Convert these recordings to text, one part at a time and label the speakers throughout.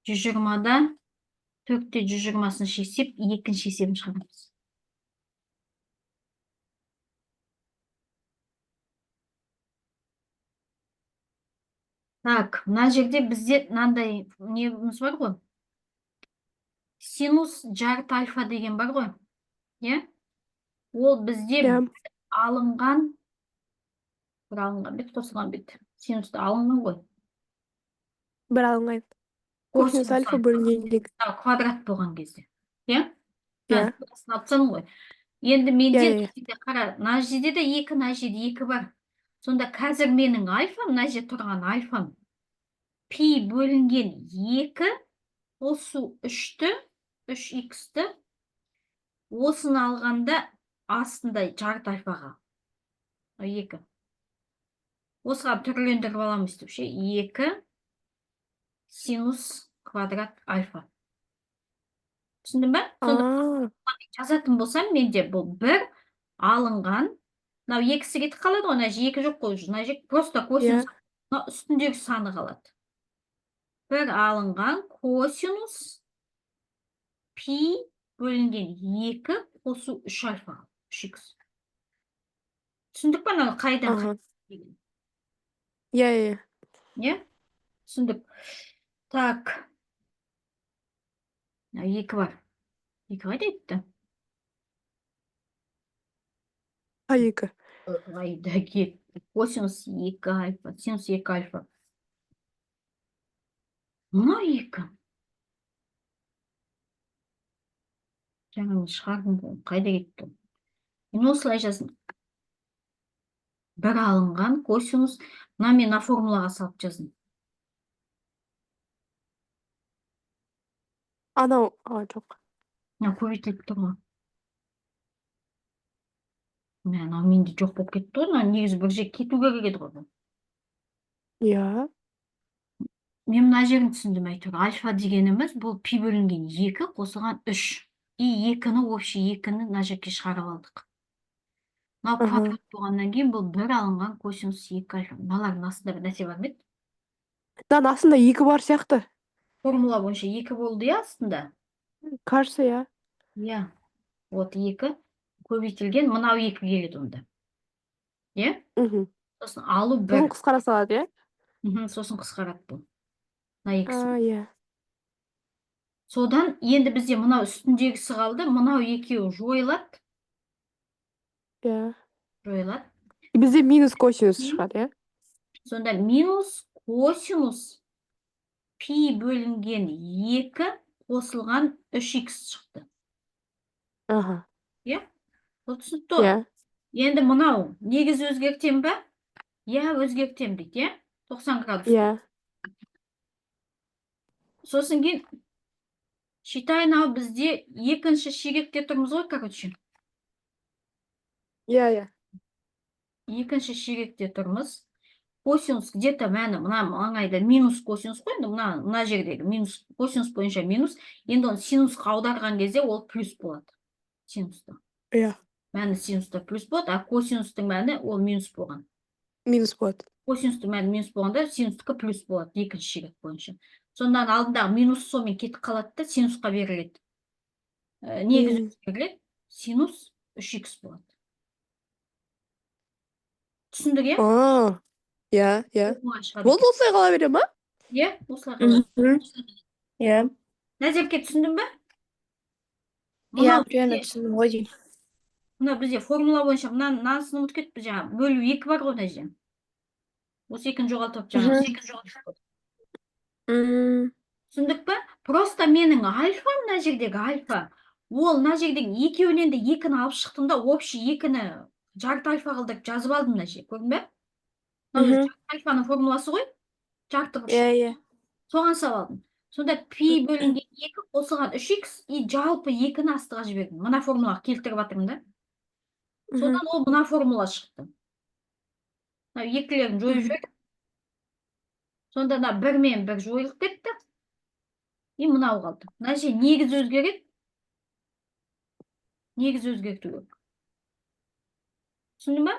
Speaker 1: 120-дан 4-те 120-сын шексеп, екінші есебін шығарамыз. Так, мына жерде бізде мынандай неміз бар ғой. Синус жарты альфа деген бар ғой. Иә? Ол бізде
Speaker 2: Иә.
Speaker 1: алынған, бір алынған бет, қосылған бет. Синусты алынған ғой.
Speaker 2: Бір алынған. Косинус альфа бөлінген екі.
Speaker 1: Квадрат болған кезде. Иә?
Speaker 2: Иә.
Speaker 1: Алып ғой. Енді менде
Speaker 2: Иә.
Speaker 1: қара, мына жерде де 2, мына жерде 2 бар. Сонда қазір менің альфа, мына жерде тұрған альфам пи бөлінген 2 қосу 3-ті, 3х-ті осыны алғанда астында жарты альфаға. 2. Осыға түрлендіріп аламыз деп ше. 2 синус квадрат альфа. Түсіндің бе? Сонда жазатын болсам, менде бұл 1 алынған. Мынау екісі кетіп қалады ғой, мына жерде 2 жоқ қой, мына жерде просто косинус. Мына үстіндегі саны қалады. 1 алынған косинус пи бөлінген 2 қосу 3 альфа. 3х. Түсіндік па, мынаны қайдан?
Speaker 2: Иә.
Speaker 1: Иә? Түсіндік. Так. 2 бар. 2 қайда етті?
Speaker 2: А2.
Speaker 1: Қайда кетті? Косинус 2 альфа, синус 2 альфа. Мына 2. Жаңа шығардым, қайда кетті? Мен осылай жаздым. 1 алынған косинус, мына мен формулаға салып жаздым.
Speaker 2: Анау, жоқ.
Speaker 1: Көбейтіліп тұр ма? Анау менде жоқ болып кетті ғой, негізі бір жер кету керек еді ғой.
Speaker 2: Иә.
Speaker 1: Мен мына жерін түсіндім әйтеуір. Альфа дегеніміз бұл пи бөлінген 2 қосылған 3. И 2-ні общий 2-ні мына жерге шығарып алдық. Мынау квадрат болғаннан кейін бұл 1 алынған косинус 2 альфа. Мыналардың астында бір нәрсе бар ма еді?
Speaker 2: Мынаның астында 2 бар сияқты.
Speaker 1: Формула бойынша 2 болды иә астында?
Speaker 2: Кажется, иә.
Speaker 1: Иә. Вот 2 көбейтілген, мынау 2 келеді онда. Иә? Сосын алу 1.
Speaker 2: Сосын қысқара салады, иә?
Speaker 1: Сосын қысқарады бұл. Мына екісі.
Speaker 2: Иә.
Speaker 1: Содан енді бізде мынау үстіндегісі қалды, мынау екеуі жойылады.
Speaker 2: Иә.
Speaker 1: Жойылады.
Speaker 2: Бізде минус косинус шығады, иә?
Speaker 1: Сонда минус косинус пи бөлінген 2 қосылған 3х шықты. Иә? Бұл түсінікті ғой? Енді мынау негіз өзгертем ба? Иә, өзгертем дейді, иә? 90 градус.
Speaker 2: Иә.
Speaker 1: Сосын кейін считайын, ау бізде екінші ширекте тұрмыз ғой, короче.
Speaker 2: Иә.
Speaker 1: Екінші ширекте тұрмыз. Косинус где-то мәні мына маңайда минус косинус қой, мына жердегі минус косинус бойынша минус. Енді оны синусқа аударған кезде ол плюс болады. Синуста.
Speaker 2: Иә.
Speaker 1: Мәні синуста плюс болады, а косинустың мәні ол минус болған.
Speaker 2: Минус болады.
Speaker 1: Косинустың мәні минус болғанда синустікі плюс болады, екінші ширек бойынша. Сондан алдындағы минус сомен кетіп қалады да синусқа беріледі. Негізі беріледі, синус 3х болады. Түсіндік, иә?
Speaker 2: Иә. Болды, осылай қала бере ма?
Speaker 1: Иә, осылай қала.
Speaker 2: Иә.
Speaker 1: Назерке, түсіндің бе?
Speaker 2: Иә, примерно түсіндім ғой деймін.
Speaker 1: Мына бізде формула бойынша мынанысын ұмытып кетіппіз, жаңа бөлу 2 бар ғой мына жерде. Осы 2-ні жоғалтып жаңа. Түсіндік пе? Просто менің альфа, мына жердегі альфа, ол мына жердегі екеуінен де 2-ні алып шықтым да, общий 2-ні жарты альфа қылдырып жазып алдым мына жерге, көрдің бе? Жарты альфаның формуласы ғой, жарты бұрыш.
Speaker 2: Иә.
Speaker 1: Соған салып алдым. Сонда пи бөлінген 2 қосылған 3х и жалпы 2-ні астыға жібердім. Мына формулаға келтіріп жатырмын да. Содан ол мына формула шықты. Екілерін жойып жібердім. Сонда 1 мен 1 жойылып кетті. И мынау қалды. Мына жер негіз өзгереді. Негіз өзгерту керек. Түсіндің бе?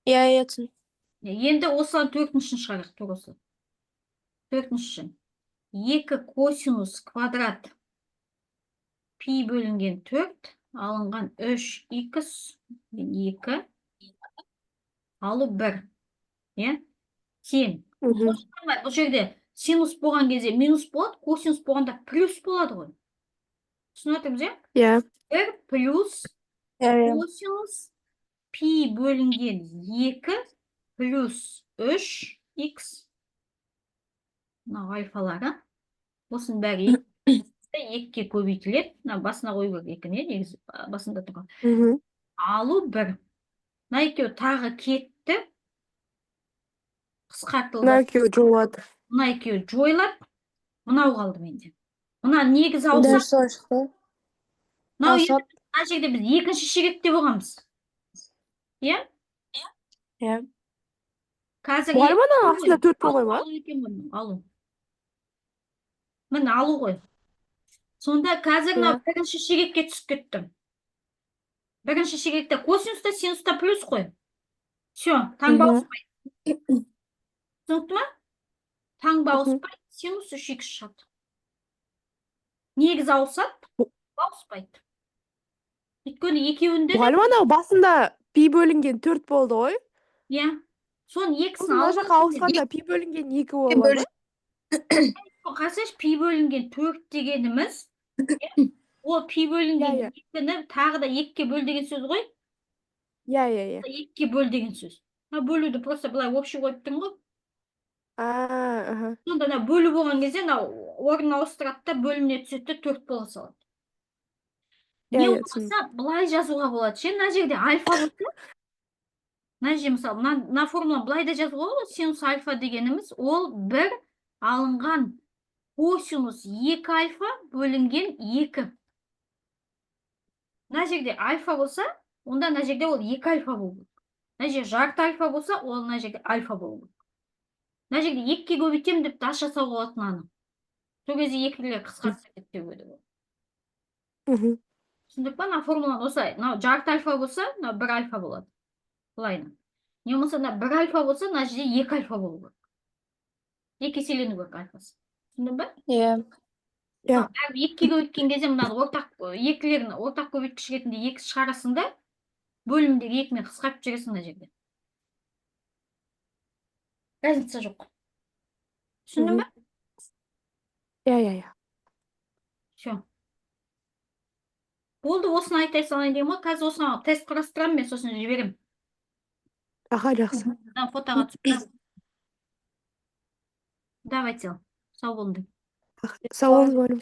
Speaker 2: Иә, түсіндім.
Speaker 1: Енді осылан 4-шін шығарайық, тур осылай. 4-ші. 2 косинус квадрат пи бөлінген 4 алынған 3х 2 алу 1. Е? Тең.
Speaker 2: Мгм.
Speaker 1: Бұл жерде синус болған кезде минус болады, косинус болғанда плюс болады ғой. Түсініп отырмыз, е?
Speaker 2: Иә.
Speaker 1: 1 плюс
Speaker 2: Иә.
Speaker 1: косинус пи бөлінген 2 плюс 3х. Мынау альфалары. Осының бәрі 2-ге көбейтіледі. Басына қою керек екені, негізі басында тұрған.
Speaker 2: Мгм.
Speaker 1: Алу 1. Мына екеуі тағы кетті. Қысқартылды.
Speaker 2: Мына екеуі жойылады.
Speaker 1: Мына екеуі жойылады. Мынау қалды менде. Мына негіз
Speaker 2: Дәл
Speaker 1: ауса,
Speaker 2: солай шықты.
Speaker 1: мынау
Speaker 2: Ауысады.
Speaker 1: мына жерде біз екінші шекетте болғанбыз. Иә?
Speaker 2: Иә.
Speaker 1: Қазір
Speaker 2: Мұғалім ананың астында 4 болмай ма?
Speaker 1: алу. Міне алу ғой. Сонда қазір мынау бірінші шекетке түсіп кеттім. Бірінші шекетте косинуста, синуста плюс қой. Все, таңба ауыспайды. Түсінікті ма? Таңба ауыспайды, синус 3х шығады. Негіз ауысады, ауыспайды. Өйткені екеуінде де,
Speaker 2: Мұғалім анау басында пи бөлінген 4 болды ғой.
Speaker 1: иә, соның екісін
Speaker 2: Мына
Speaker 1: алып
Speaker 2: жаққа ауысқанда пи бөлінген 2 болады ма?
Speaker 1: Қарсаш, пи бөлінген 4 дегеніміз, ол пи бөлінген
Speaker 2: Иә.
Speaker 1: 2-ні тағы да 2-ге бөл деген сөз ғой.
Speaker 2: Иә.
Speaker 1: 2-ге бөл деген сөз. Бөлуді просто былай общий қойып тұрмын ғой.
Speaker 2: Аха.
Speaker 1: Сонда бөлу болған кезде орын ауыстырады да бөліне түседі, 4 бола салады. Не болмаса былай жазуға болады ше, мына жерде альфа болса, мына жерде мысалы мына формуланы былай да жазуға болады. Синус альфа дегеніміз ол 1 алынған косинус 2 альфа бөлінген 2. Мына жерде альфа болса, онда мына жерде ол 2 альфа болу. Мына жерде жарты альфа болса, ол мына жерде альфа болу. Мына жерде 2-ге көбейтемін деп тас жасауға болатын анық. Сол кезде 2-лер қысқартса кетпей қойды ғой. Түсіндік па? Мына формуланы осылай. Мынау жарты альфа болса, мынау 1 альфа болады. Былайына. Не болмаса мына 1 альфа болса, мына жерде 2 альфа болу керек. 2 еселену керек альфасы. Түсіндің ба?
Speaker 2: Иә.
Speaker 1: 2-ге көбейткен кезде мынаны екілерін ортақ көбейткіш ретінде 2 шығарасың да, бөлімдегі 2-мен қысқартып жүресің мына жерде. Разница жоқ. Түсіндің ба?
Speaker 2: Иә.
Speaker 1: Все. Болды, осыны айтай салайын деймін ғой. Қазір осыны тест құрастырамын, мен сосын жіберем.
Speaker 2: Аха, жақсы.
Speaker 1: Фотоға түсіп. Давайте. Сау болыңдар.
Speaker 2: Сау болыңыз, мұғалім.